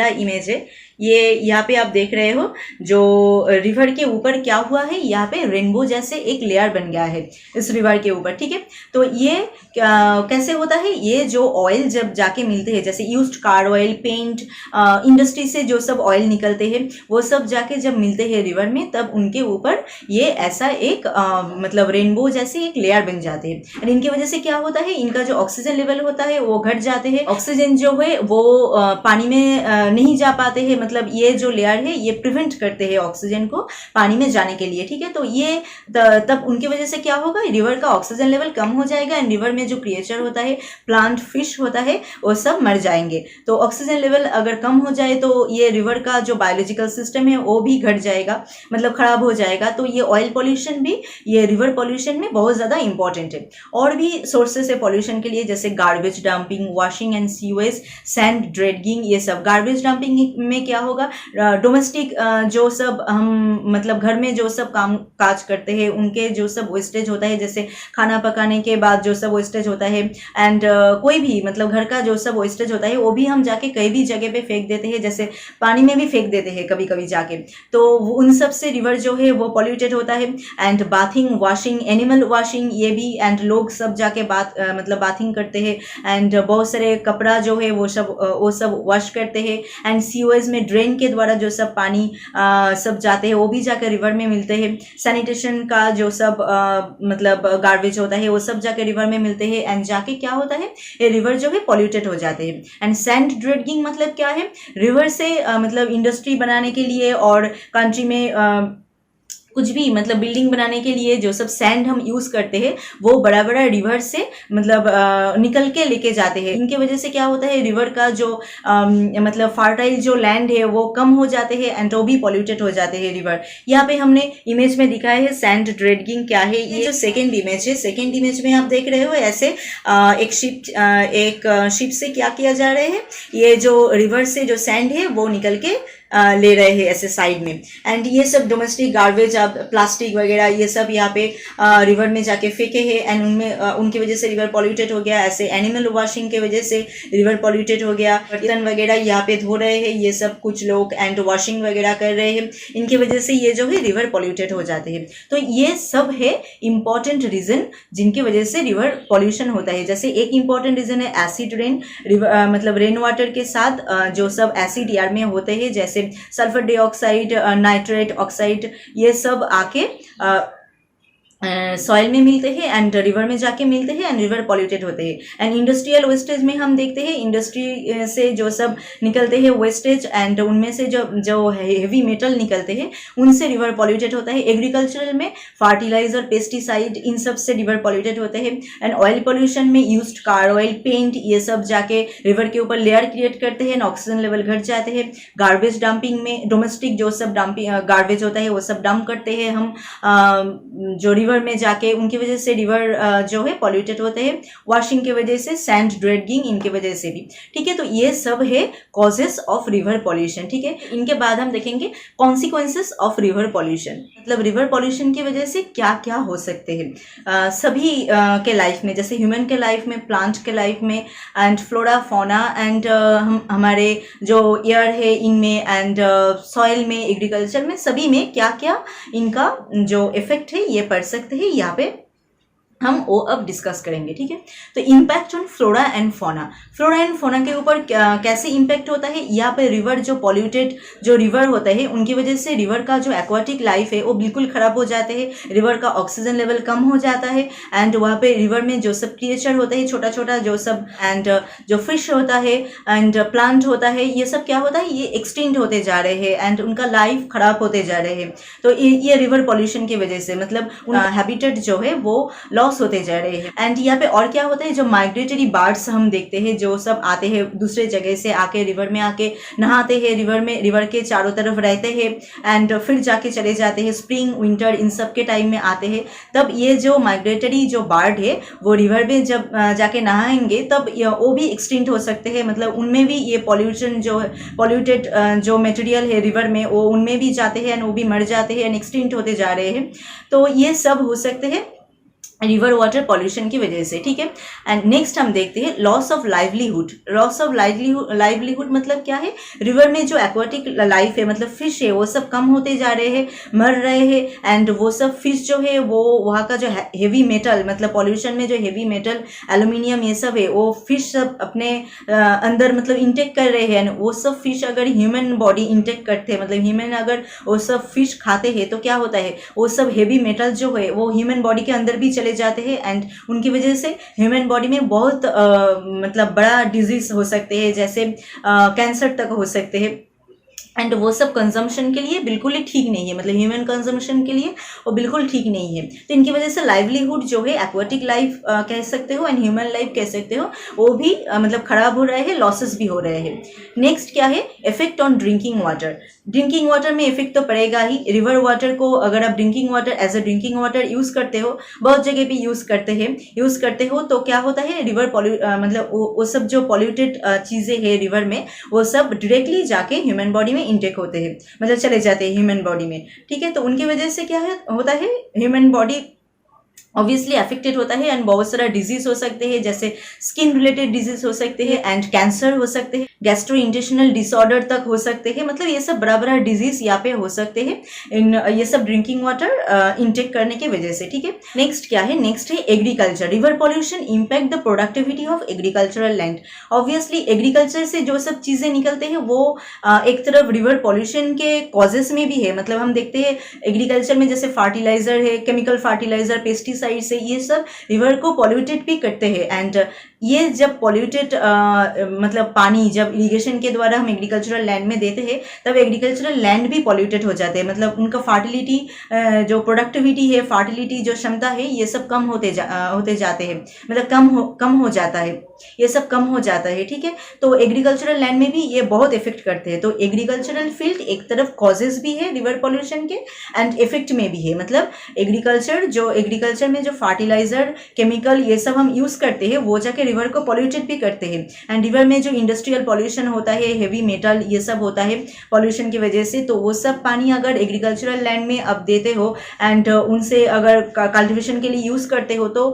Speaker 1: इमेज है ये यहाँ पे आप देख रहे हो जो रिवर के ऊपर क्या हुआ है, यहाँ पे रेनबो जैसे एक लेयर बन गया है इस रिवर के ऊपर। ठीक है, तो ये कैसे होता है, ये जो ऑयल जब जाके मिलते हैं जैसे used car oil, paint, industry से जो सब ऑयल निकलते हैं वो सब जाके जब मिलते हैं रिवर में तब उनके ऊपर ये ऐसा एक मतलब रेनबो जैसे एक लेयर बन जाते हैं। और इनकी वजह से क्या होता है, इनका जो ऑक्सीजन लेवल होता है वो घट जाते हैं, ऑक्सीजन जो है वो पानी में नहीं जा पाते हैं, मतलब ये जो लेयर है ये प्रिवेंट करते हैं ऑक्सीजन को पानी में जाने के लिए, ठीक है। तो ये तब उनकी वजह से क्या होगा, रिवर का ऑक्सीजन लेवल कम हो जाएगा एंड रिवर में जो क्रिएचर होता है, प्लांट, फिश होता है, वो सब मर जाएंगे। तो ऑक्सीजन लेवल अगर कम हो जाए तो ये रिवर का जो बायोलॉजिकल सिस्टम है वो भी घट जाएगा, मतलब खराब हो जाएगा। तो ये ऑयल पॉल्यूशन भी ये रिवर पॉल्यूशन में बहुत ज़्यादा इंपॉर्टेंट है। और भी सोर्सेस है पॉल्यूशन के लिए, जैसे garbage dumping, washing and sewage, sand dreading, ये सब। गार्बेज डंपिंग में क्या होगा, डोमेस्टिक जो सब हम मतलब घर में जो सब काम काज करते हैं उनके जो सब वेस्टेज होता है, जैसे खाना पकाने के बाद जो सब वेस्टेज होता है एंड कोई भी मतलब घर का जो सब वेस्टेज होता है वो भी हम जाके कई भी जगह पे फेंक देते हैं, जैसे पानी में भी फेंक देते हैं कभी कभी जाके। तो उन सब से रिवर जो है वो पॉल्यूटेड होता है। And bathing, washing, animal washing, ये भी, एंड लोग सब जाके मतलब बाथिंग करते हैं एंड बहुत सारे कपड़ा जो है वो सब वॉश करते हैं। एंड सीवेज में ड्रेन के द्वारा जो सब पानी सब जाते हैं वो भी जाकर रिवर में मिलते हैं। सैनिटेशन का जो सब मतलब गार्बेज होता है वो सब जाके रिवर में मिलते हैं एंड जाके क्या होता है, ये रिवर जो है पॉल्यूटेड हो जाते हैं। एंड सैंड ड्रेडिंग मतलब क्या है, रिवर से मतलब इंडस्ट्री बनाने के लिए और कंट्री में कुछ भी मतलब बिल्डिंग बनाने के लिए जो सब सैंड हम यूज करते हैं वो बड़ा बड़ा रिवर से मतलब निकल के लेके जाते हैं। इनके वजह से क्या होता है, रिवर का जो मतलब फर्टाइल जो लैंड है वो कम हो जाते हैं एंड वो भी पॉल्यूटेड हो जाते हैं रिवर। यहाँ पे हमने इमेज में दिखाया है सैंड ड्रेडिंग क्या है। ये जो सेकेंड इमेज है, सेकेंड इमेज में आप देख रहे हो ऐसे एक शिप से क्या किया जा रहा है, ये जो रिवर से जो सैंड है वो निकल के ले रहे हैं ऐसे साइड में। एंड ये सब डोमेस्टिक गार्बेज, अब प्लास्टिक वगैरह ये सब यहाँ पे रिवर में जाके फेंके हैं एंड उनमें उनकी वजह से रिवर पॉल्यूटेड हो गया। ऐसे एनिमल वॉशिंग के वजह से रिवर पॉल्यूटेड हो गया। बर्तन वगैरह यहाँ पे धो रहे हैं ये सब कुछ लोग एंड वॉशिंग वगैरह कर रहे हैं, इनकी वजह से ये जो है रिवर पॉल्यूटेड हो जाते हैं। तो ये सब है इंपॉर्टेंट रीजन जिनकी वजह से रिवर पॉल्यूशन होता है। जैसे एक इंपॉर्टेंट रीजन है एसिड रेन, मतलब रेन वाटर के साथ जो सब एसिड एयर में होते हैं, जैसे सल्फर डाइऑक्साइड, नाइट्रेट ऑक्साइड, ये सब आके सॉइल में मिलते हैं एंड रिवर में जाके मिलते हैं एंड रिवर पॉल्यूटेड होते हैं। एंड इंडस्ट्रियल वेस्टेज में हम देखते हैं इंडस्ट्री से जो सब निकलते हैं वेस्टेज एंड उनमें से जो हेवी मेटल निकलते हैं उनसे रिवर पॉल्यूटेड होता है। एग्रीकल्चरल में फर्टिलाइजर, पेस्टिसाइड, इन सब से रिवर पॉल्यूटेड होते हैं। एंड ऑयल पॉल्यूशन में यूज्ड कार ऑयल, पेंट, ये सब जाके रिवर के ऊपर लेयर क्रिएट करते हैं, ऑक्सीजन लेवल घट जाते हैं। गार्बेज डंपिंग में डोमेस्टिक जो सब डंपिंग गार्बेज होता है वो सब डंप करते हैं हम जो रिवर में जाके, उनकी वजह से रिवर जो है पॉल्यूटेड होते हैं। वॉशिंग की वजह से, सैंड ड्रेडिंग, इनके वजह से भी, ठीक है। तो ये सब है कॉजेस ऑफ रिवर पॉल्यूशन, ठीक है। इनके बाद हम देखेंगे कॉन्सिक्वेंसेस ऑफ रिवर पॉल्यूशन, मतलब रिवर पॉल्यूशन की वजह से क्या क्या हो सकते हैं सभी के लाइफ में, जैसे ह्यूमन के लाइफ में, प्लांट के लाइफ में एंड फ्लोरा फौना एंड हमारे जो एयर है इनमें एंड सॉइल में, एग्रीकल्चर में, सभी में क्या क्या इनका जो इफेक्ट है ये पड़ सकते हैं, यहाँ पे हम वो अब डिस्कस करेंगे, ठीक है। तो impact on flora and fauna, flora and fauna के ऊपर कैसे इम्पैक्ट होता है, यहाँ पे रिवर जो पॉल्यूटेड जो रिवर होता है उनकी वजह से रिवर का जो एक्वाटिक लाइफ है वो बिल्कुल खराब हो जाते हैं, रिवर का ऑक्सीजन लेवल कम हो जाता है एंड वहाँ पे रिवर में जो सब क्रिएचर होता है छोटा छोटा जो सब एंड जो फिश होता है एंड प्लांट होता है, ये सब क्या होता है, ये एक्सटिंक्ट होते जा रहे हैं एंड उनका लाइफ खराब होते जा रहे हैं। तो ये रिवर पॉल्यूशन की वजह से मतलब हैबिटेट जो है वो लॉस होते जा रहे हैं। एंड यहाँ पे और क्या होता है, जो माइग्रेटरी बर्ड्स हम देखते हैं जो सब आते हैं दूसरे जगह से आके रिवर में आके नहाते हैं, रिवर में, रिवर के चारों तरफ रहते हैं एंड फिर जाके चले जाते हैं, स्प्रिंग विंटर इन सब के टाइम में आते हैं। तब ये जो माइग्रेटरी जो बर्ड है वो रिवर में जब जाके नहाएंगे तब वो भी एक्सटिंक्ट हो सकते हैं, मतलब उनमें भी ये पॉल्यूशन जो पॉल्यूटेड जो मटेरियल है रिवर में वो उनमें भी जाते हैं एंड वो भी मर जाते हैं एंड एक्सटिंक्ट होते जा रहे हैं। तो ये सब हो सकते हैं रिवर वाटर पॉल्यूशन की वजह से, ठीक है। एंड नेक्स्ट हम देखते हैं loss of livelihood. Loss of livelihood मतलब क्या है, रिवर में जो एक्वाटिक लाइफ है मतलब फिश है वो सब कम होते जा रहे हैं, मर रहे हैं एंड वो सब फिश जो है वो वहाँ का जो हेवी मेटल मतलब पॉल्यूशन में जो हेवी मेटल एल्यूमिनियम ये सब है वो फिश सब अपने अंदर मतलब इंटेक कर रहे हैं। वो सब फिश अगर ह्यूमन बॉडी इंटेक करते हैं मतलब ह्यूमन अगर वो सब फिश खाते हैं तो क्या होता है, वो सब हेवी मेटल जो है वो ह्यूमन बॉडी के अंदर भी चले जाते हैं एंड उनकी वजह से ह्यूमन बॉडी में बहुत मतलब बड़ा डिजीज हो सकते हैं, जैसे कैंसर तक हो सकते हैं। एंड वो सब कंजम्पशन के लिए बिल्कुल ही ठीक नहीं है, मतलब ह्यूमन कंजम्पशन के लिए वो बिल्कुल ठीक नहीं है। तो इनकी वजह से लाइवलीहुड जो है एक्वाटिक लाइफ कह सकते हो एंड ह्यूमन लाइफ कह सकते हो, वो भी मतलब खराब हो रहे हैं, लॉसेस भी हो रहे हैं। नेक्स्ट क्या है, effect on drinking water. Drinking water में इफेक्ट तो पड़ेगा ही। रिवर वाटर को अगर आप drinking water as a drinking water use करते हो, बहुत जगह पे यूज करते हो तो क्या होता है, रिवर मतलब वो सब जो पॉल्यूटेड चीजें हैं रिवर में, वो सब डायरेक्टली जाके ह्यूमन बॉडी में इंटेक होते हैं, मतलब चले जाते हैं ह्यूमन बॉडी में, ठीक है। तो उनकी वजह से क्या है होता है, ह्यूमन बॉडी ऑब्वियसली अफेक्टेड होता है एंड बहुत सारा डिजीज हो सकते हैं, जैसे स्किन रिलेटेड डिजीज हो सकते हैं एंड कैंसर हो सकते हैं, गैस्ट्रो इंटेस्टिनल डिसऑर्डर तक हो सकते हैं, मतलब ये सब बड़ा बड़ा डिजीज यहाँ पे हो सकते हैं इन ये सब ड्रिंकिंग वाटर इंटेक करने की वजह से, ठीक है। नेक्स्ट क्या है, नेक्स्ट है agriculture. River pollution impact the productivity of agricultural land. Obviously agriculture से जो सब चीजें निकलते हैं वो एक तरफ रिवर पॉल्यूशन के कॉजेस में भी है, मतलब हम देखते हैं एग्रीकल्चर में जैसे फर्टिलाइजर है, केमिकल फर्टिलाइजर, पेस्टिसाइड से ये सब रिवर को पॉल्यूटेड भी करते हैं। एंड ये जब पॉल्यूटेड मतलब पानी जब इरिगेशन के द्वारा हम एग्रीकल्चरल लैंड में देते हैं, तब एग्रीकल्चरल लैंड भी पॉल्यूटेड हो जाते हैं, मतलब उनका फर्टिलिटी जो प्रोडक्टिविटी है, फर्टिलिटी जो क्षमता है, ये सब कम होते जाते हैं, मतलब कम हो जाता है, ये सब कम हो जाता है, ठीक है। तो एग्रीकल्चरल लैंड में भी ये बहुत इफेक्ट करते हैं। तो एग्रीकल्चरल फील्ड एक तरफ कॉजेज भी है रिवर पॉल्यूशन के एंड इफेक्ट में भी है, मतलब एग्रीकल्चर में जो फर्टिलाइजर, केमिकल ये सब हम यूज करते हैं, वो जाके रिवर को पॉल्यूटेड भी करते हैं। एंड रिवर में जो इंडस्ट्रियल पॉल्यूशन होता है, हेवी मेटल ये सब होता है पॉल्यूशन की वजह से, तो वो सब पानी अगर एग्रीकल्चरल लैंड में आप देते हो एंड उनसे अगर कल्टिवेशन के लिए यूज करते हो, तो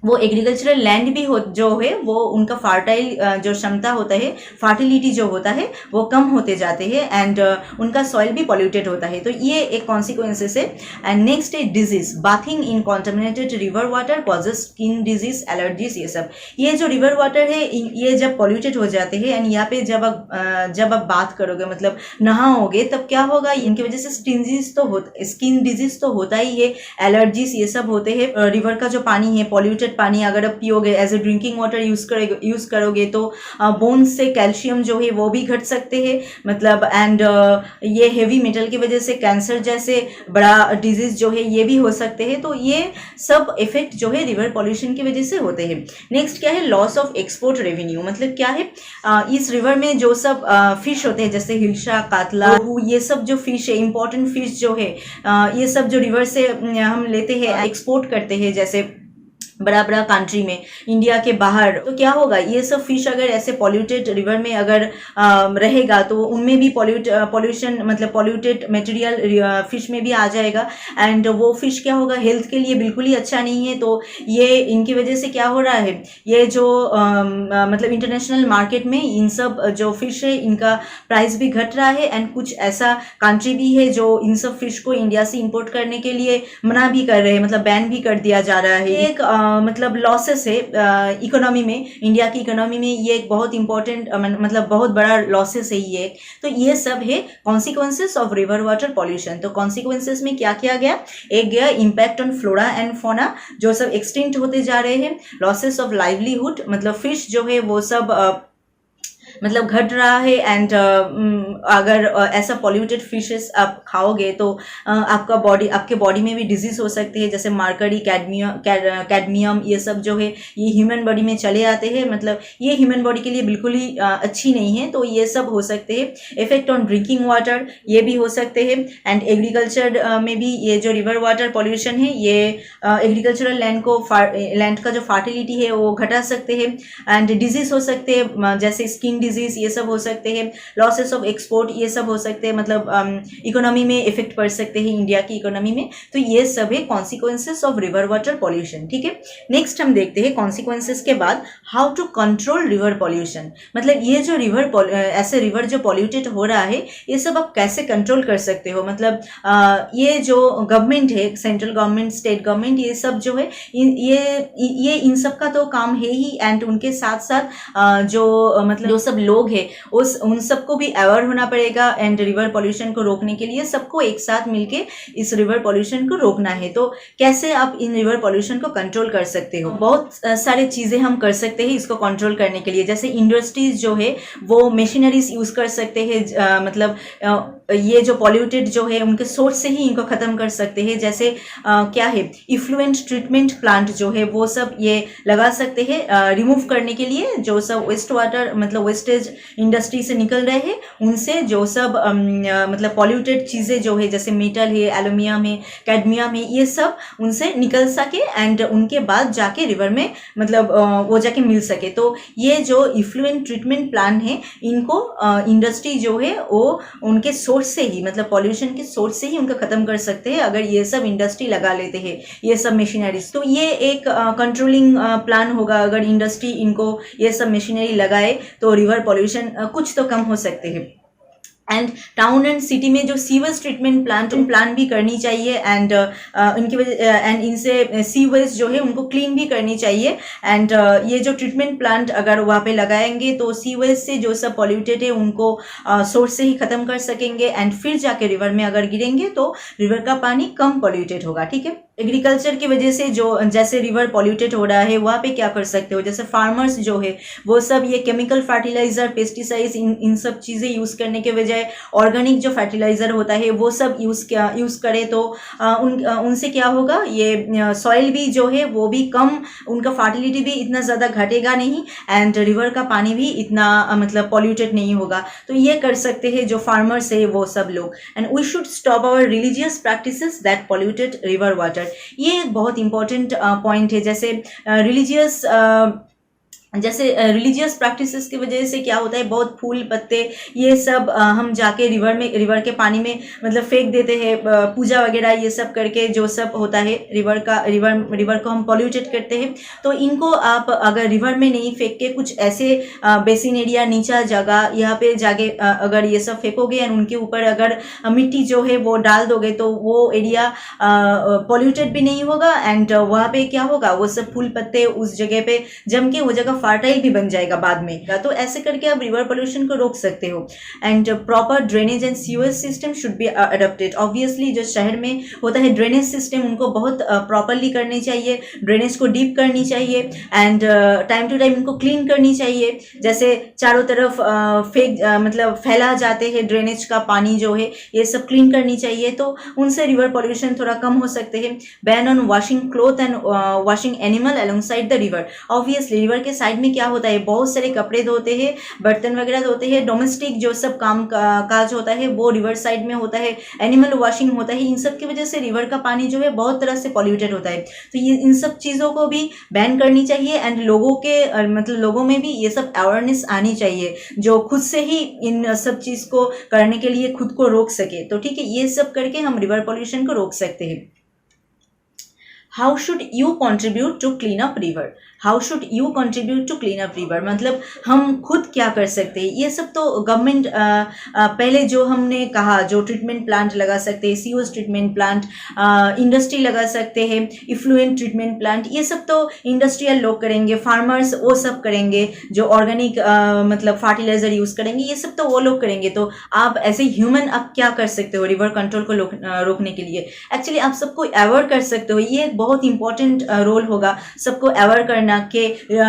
Speaker 1: वो एग्रीकल्चरल लैंड भी हो जो है वो उनका फर्टाइल जो क्षमता होता है, फर्टिलिटी जो होता है वो कम होते जाते हैं एंड उनका सॉइल भी पॉल्यूटेड होता है। तो ये एक कॉन्सिक्वेंसेस है। एंड नेक्स्ट है डिजीज। बाथिंग इन contaminated river water causes skin disease, allergies, ये सब। ये जो रिवर वाटर है ये जब पॉल्यूटेड हो जाते हैं एंड यहाँ पे जब आप बात करोगे, मतलब नहाओगे, तब क्या होगा, इनकी वजह से स्किन डिजीज तो होता ही है, एलर्जीज ये सब होते हैं। रिवर का जो पानी है, पॉल्यूटेड पानी अगर आप पियोगे, as a drinking water use करोगे, तो बोन्स से कैल्शियम जो है वो भी घट सकते हैं, मतलब एंड ये हेवी मेटल की वजह से कैंसर जैसे बड़ा डिजीज जो है ये भी हो सकते हैं। तो ये सब इफेक्ट जो है रिवर पॉल्यूशन की वजह से होते हैं। नेक्स्ट क्या है, लॉस ऑफ एक्सपोर्ट रेवेन्यू। मतलब क्या है, इस रिवर में जो सब फिश होते हैं, जैसे हिल्सा, कातला, ये सब जो फिश है, इंपॉर्टेंट फिश जो है, ये सब जो रिवर से हम लेते हैं, एक्सपोर्ट करते हैं, जैसे बड़ा बड़ा कंट्री में, इंडिया के बाहर, तो क्या होगा, ये सब फिश अगर ऐसे पॉल्यूटेड रिवर में अगर रहेगा, तो उनमें भी पॉल्यूशन मतलब पॉल्यूटेड मटेरियल फिश में भी आ जाएगा एंड वो फिश क्या होगा, हेल्थ के लिए बिल्कुल ही अच्छा नहीं है। तो ये इनकी वजह से क्या हो रहा है, ये जो मतलब इंटरनेशनल मार्केट में इन सब जो फिश है इनका प्राइस भी घट रहा है एंड कुछ ऐसा कंट्री भी है जो इन सब फिश को इंडिया से इंपोर्ट करने के लिए मना भी कर रहे हैं, मतलब बैन भी कर दिया जा रहा है। एक मतलब लॉसेस है इकोनॉमी में, इंडिया की इकोनॉमी में, ये एक बहुत इंपॉर्टेंट मतलब बहुत बड़ा लॉसेस है ये। तो ये सब है consequences of river water pollution. तो कॉन्सिक्वेंसेस में क्या किया गया, एक गया impact on flora and fauna, जो सब एक्सटिंक्ट होते जा रहे हैं। लॉसेस ऑफ लाइवलीहुड, मतलब फिश जो है वो सब मतलब घट रहा है एंड अगर ऐसा पॉल्यूटेड फिशेस आप खाओगे तो आपके बॉडी में भी डिजीज हो सकती है, जैसे मार्करी, कैडमियम, ये सब जो है ये ह्यूमन बॉडी में चले आते हैं, मतलब ये ह्यूमन बॉडी के लिए बिल्कुल ही अच्छी नहीं है। तो ये सब हो सकते हैं। इफेक्ट ऑन ड्रिंकिंग वाटर, ये भी हो सकते हैं। एंड एग्रीकल्चर में भी ये जो रिवर वाटर पॉल्यूशन है ये एग्रीकल्चरल लैंड का जो फर्टिलिटी है वो घटा सकते हैं एंड डिजीज हो सकते हैं, जैसे स्किन डिजीज ये सब हो सकते हैं। लॉसेस ऑफ एक्सपोर्ट ये सब हो सकते हैं, मतलब इकोनॉमी में इफेक्ट पड़ सकते हैं, इंडिया की इकोनॉमी में। तो ये सब है consequences of river water pollution, ठीक है। नेक्स्ट हम देखते हैं कॉन्सिक्वेंसेस के बाद how to control river pollution. मतलब ये जो ऐसे रिवर जो पॉल्यूटेड हो रहा है ये सब आप कैसे कंट्रोल कर सकते हो। मतलब ये जो गवर्नमेंट है, सेंट्रल गवर्नमेंट, स्टेट गवर्नमेंट, ये सब जो है ये इन सब का तो काम है ही एंड उनके साथ साथ जो मतलब जो सब लोग हैं उन सबको भी अवेयर होना पड़ेगा एंड रिवर पॉल्यूशन को रोकने के लिए सबको एक साथ मिलके इस रिवर पॉल्यूशन को रोकना है। तो कैसे आप इन रिवर पॉल्यूशन को कंट्रोल कर सकते हो? बहुत सारे चीजें हम कर सकते हैं इसको कंट्रोल करने के लिए। जैसे इंडस्ट्रीज जो है वो मशीनरीज यूज कर सकते हैं, मतलब ये जो पॉल्यूटेड जो है उनके सोर्स से ही इनको खत्म कर सकते हैं। जैसे क्या है, इफ्लुएंट ट्रीटमेंट प्लांट जो है वो सब ये लगा सकते हैं रिमूव करने के लिए। जो सब वेस्ट वाटर मतलब वेस्टेज इंडस्ट्री से निकल रहे हैं उनसे जो सब मतलब पॉल्यूटेड चीज़ें जो है जैसे मेटल है, एल्यूमिनियम है, कैडमियम है, ये सब उनसे निकल सके एंड उनके बाद जाके रिवर में मतलब वो जाके मिल सके। तो ये जो इफ्लुएंट ट्रीटमेंट प्लांट है इनको इंडस्ट्री जो है वो उनके सोर्स से ही मतलब पॉल्यूशन के सोर्स से ही उनका खत्म कर सकते हैं अगर ये सब इंडस्ट्री लगा लेते हैं ये सब मशीनरीज। तो ये एक कंट्रोलिंग प्लान होगा। अगर इंडस्ट्री इनको ये सब मशीनरी लगाए तो रिवर पॉल्यूशन कुछ तो कम हो सकते हैं। एंड टाउन एंड सिटी में जो सीवेज ट्रीटमेंट प्लान भी करनी चाहिए एंड इनकी वजह एंड इनसे सीवेज जो है उनको क्लीन भी करनी चाहिए। एंड ये जो ट्रीटमेंट प्लांट अगर वहाँ पे लगाएंगे तो सीवेज से जो सब पॉल्यूटेड है उनको सोर्स से ही खत्म कर सकेंगे एंड फिर जाके रिवर में अगर गिरेंगे तो रिवर का पानी कम पॉल्यूटेड होगा। ठीक है, एग्रीकल्चर की वजह से जो जैसे रिवर पॉल्यूटेड हो रहा है वहाँ पे क्या कर सकते हो, जैसे फार्मर्स जो है वो सब ये केमिकल फर्टिलाइजर, पेस्टिसाइड्स इन सब चीज़ें यूज़ करने के बजाय ऑर्गेनिक जो फर्टिलाइजर होता है वो सब यूज़ करे तो उनसे क्या होगा, ये सॉइल भी जो है वो भी कम, उनका फर्टिलिटी भी इतना ज़्यादा घटेगा नहीं एंड रिवर का पानी भी इतना मतलब पॉल्यूटेड नहीं होगा। तो ये कर सकते हैं जो फार्मर्स है वो सब लोग। And we should stop our religious practices that polluted river water. ये एक बहुत इंपॉर्टेंट पॉइंट है। जैसे रिलीजियस प्रैक्टिसेस की वजह से क्या होता है, बहुत फूल पत्ते ये सब हम जाके रिवर के पानी में मतलब फेंक देते हैं, पूजा वगैरह ये सब करके जो सब होता है रिवर को हम पॉल्यूटेड करते हैं। तो इनको आप अगर रिवर में नहीं फेंक के कुछ ऐसे बेसिन एरिया, नीचा जगह यहाँ पे जाके अगर ये सब फेंकोगे एंड उनके ऊपर अगर मिट्टी जो है वो डाल दोगे तो वो एरिया पॉल्यूटेड भी नहीं होगा एंड वहाँ पे क्या होगा, वो सब फूल पत्ते उस जगह पे जम के वो जगह फर्टाइल भी बन जाएगा बाद में। तो ऐसे करके आप रिवर पोल्यूशन को रोक सकते हो। And proper drainage and sewage system should be adopted. Obviously जो शहर में होता है ड्रेनेज सिस्टम उनको बहुत प्रॉपरली करनी चाहिए, ड्रेनेज को डीप करनी चाहिए एंड टाइम टू टाइम इनको क्लीन करनी चाहिए। जैसे चारों तरफ मतलब फैला जाते हैं ड्रेनेज का पानी जो है, ये सब क्लीन करनी चाहिए तो उनसे रिवर पोल्यूशन थोड़ा कम हो सकते हैं। Ban on washing cloth and washing animal alongside the river. Obviously river के साइड में क्या होता है, बहुत सारे कपड़े धोते हैं, बर्तन वगैरह धोते हैं, डोमेस्टिक जो सब काम काज होता है वो रिवर साइड में होता है, एनिमल वॉशिंग होता है। इन सब की वजह से रिवर का पानी जो है बहुत तरह से पॉल्यूटेड होता है। तो ये इन सब चीज़ों को भी बैन करनी चाहिए एंड लोगों के मतलब लोगों में भी ये सब अवेयरनेस आनी चाहिए जो खुद से ही इन सब चीज़ को करने के लिए खुद को रोक सके। तो ठीक है, ये सब करके हम रिवर पॉल्यूशन को रोक सकते हैं। How should you contribute to clean up river? How should you contribute to clean up river मतलब हम खुद क्या कर सकते हैं। ये सब तो गवर्नमेंट पहले जो हमने कहा, जो ट्रीटमेंट प्लांट लगा सकते हैं, सीवेज ट्रीटमेंट प्लांट, इंडस्ट्री लगा सकते हैं, इफ्लुएंट ट्रीटमेंट प्लांट, ये सब तो इंडस्ट्रियल लोग करेंगे, फार्मर्स वो सब करेंगे, जो ऑर्गेनिक मतलब फर्टिलाइजर यूज करेंगे, ये सब तो वो लोग करेंगे। तो आप एज ए ह्यूमन आप क्या कर सकते हो रिवर कंट्रोल को रोकने के लिए? एक्चुअली आप सबको अवेयर कर सकते हो। ये एक बहुत इंपॉर्टेंट रोल होगा सबको अवेयर करना के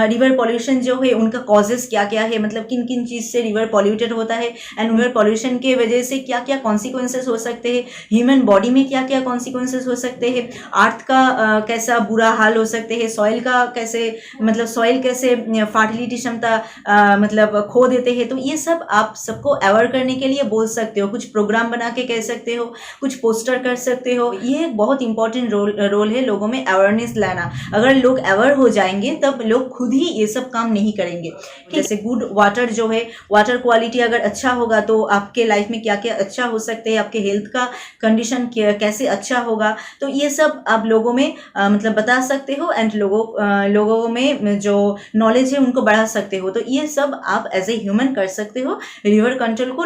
Speaker 1: रिवर पॉल्यूशन जो है उनका कॉजेस क्या क्या है, मतलब किन किन चीज से रिवर पॉल्यूटेड होता है एंड रिवर पॉल्यूशन के वजह से क्या क्या कॉन्सिक्वेंसेस हो सकते हैं, ह्यूमन बॉडी में क्या क्या कॉन्सिक्वेंसेस हो सकते हैं, अर्थ का कैसा बुरा हाल हो सकते हैं, सॉइल का कैसे मतलब सॉइल कैसे फर्टिलिटी क्षमता मतलब खो देते हैं। तो ये सब आप सबको अवेयर करने के लिए बोल सकते हो, कुछ प्रोग्राम बना के कह सकते हो, कुछ पोस्टर कर सकते हो। ये एक बहुत इंपॉर्टेंट रोल है लोगों में अवेयरनेस लाना। अगर लोग अवेयर हो जाएंगे तब लोग खुद ही ये सब काम नहीं करेंगे। जैसे गुड वाटर जो है, वाटर क्वालिटी अगर अच्छा होगा तो आपके लाइफ में क्या क्या अच्छा हो सकते हैं, आपके हेल्थ का कंडीशन कैसे अच्छा होगा, तो ये सब आप लोगों में मतलब बता सकते हो एंड लोगों में जो नॉलेज है उनको बढ़ा सकते हो। तो ये सब आप एज ए ह्यूमन कर सकते हो रिवर कंट्रोल को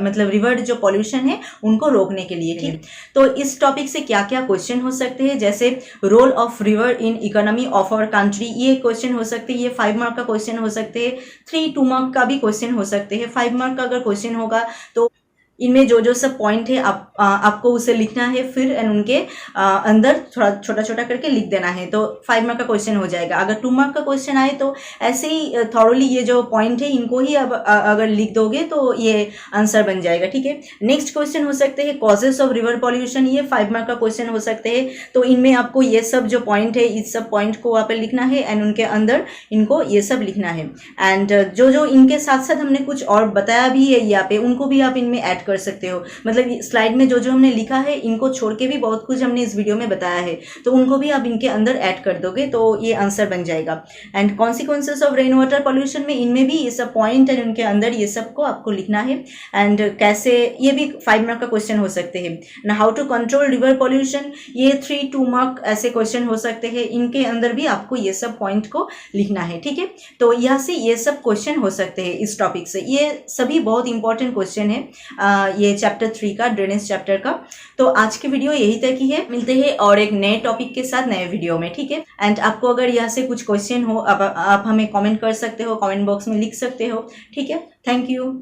Speaker 1: मतलब रिवर जो पॉल्यूशन है उनको रोकने के लिए। ठीक, तो इस टॉपिक से क्या क्या क्वेश्चन हो सकते हैं, जैसे role of river in economy of our country, ये क्वेश्चन हो सकते हैं, ये 5 मार्क का क्वेश्चन हो सकते हैं, 2 मार्क का भी क्वेश्चन हो सकते हैं। 5 मार्क का अगर क्वेश्चन होगा तो इनमें जो जो सब पॉइंट है आपको उसे लिखना है, फिर उनके अंदर थोड़ा छोटा छोटा करके लिख देना है, तो 5 मार्क का क्वेश्चन हो जाएगा। अगर 2 मार्क का क्वेश्चन आए तो ऐसे ही थॉरोली ये जो पॉइंट है इनको ही अगर लिख दोगे तो ये आंसर बन जाएगा, ठीक है। नेक्स्ट क्वेश्चन हो सकते हैं कॉजेस ऑफ रिवर पॉल्यूशन, ये 5 मार्क का क्वेश्चन हो सकते हैं। तो इनमें आपको ये सब जो पॉइंट है इस सब पॉइंट को वहाँ पे लिखना है एंड उनके अंदर इनको ये सब लिखना है। एंड जो जो इनके साथ साथ हमने कुछ और बताया भी है यहाँ पे, उनको भी आप इनमें ऐड कर सकते हो। मतलब स्लाइड में जो जो हमने लिखा है इनको छोड़ के भी बहुत कुछ हमने इस वीडियो में बताया है, तो उनको भी आप इनके अंदर ऐड कर दोगे तो ये आंसर बन जाएगा। And consequences of rain water pollution में इनमें भी ये सब पॉइंट है, उनके अंदर ये सब को आपको लिखना है। एंड कैसे, ये भी 5 मार्क का क्वेश्चन हो सकते हैं ना। How to control river pollution, ये 3-2 मार्क ऐसे क्वेश्चन हो सकते हैं, इनके अंदर भी आपको ये सब पॉइंट को लिखना है, ठीक है। तो यहाँ से ये सब क्वेश्चन हो सकते हैं इस टॉपिक से, ये सभी बहुत इंपॉर्टेंट क्वेश्चन है ये चैप्टर 3 का, ड्रेनेज चैप्टर का। तो आज की वीडियो यही तक ही है, मिलते हैं और एक नए टॉपिक के साथ नए वीडियो में, ठीक है। एंड आपको अगर यहाँ से कुछ क्वेश्चन हो आप हमें कमेंट कर सकते हो, कमेंट बॉक्स में लिख सकते हो, ठीक है। Thank you.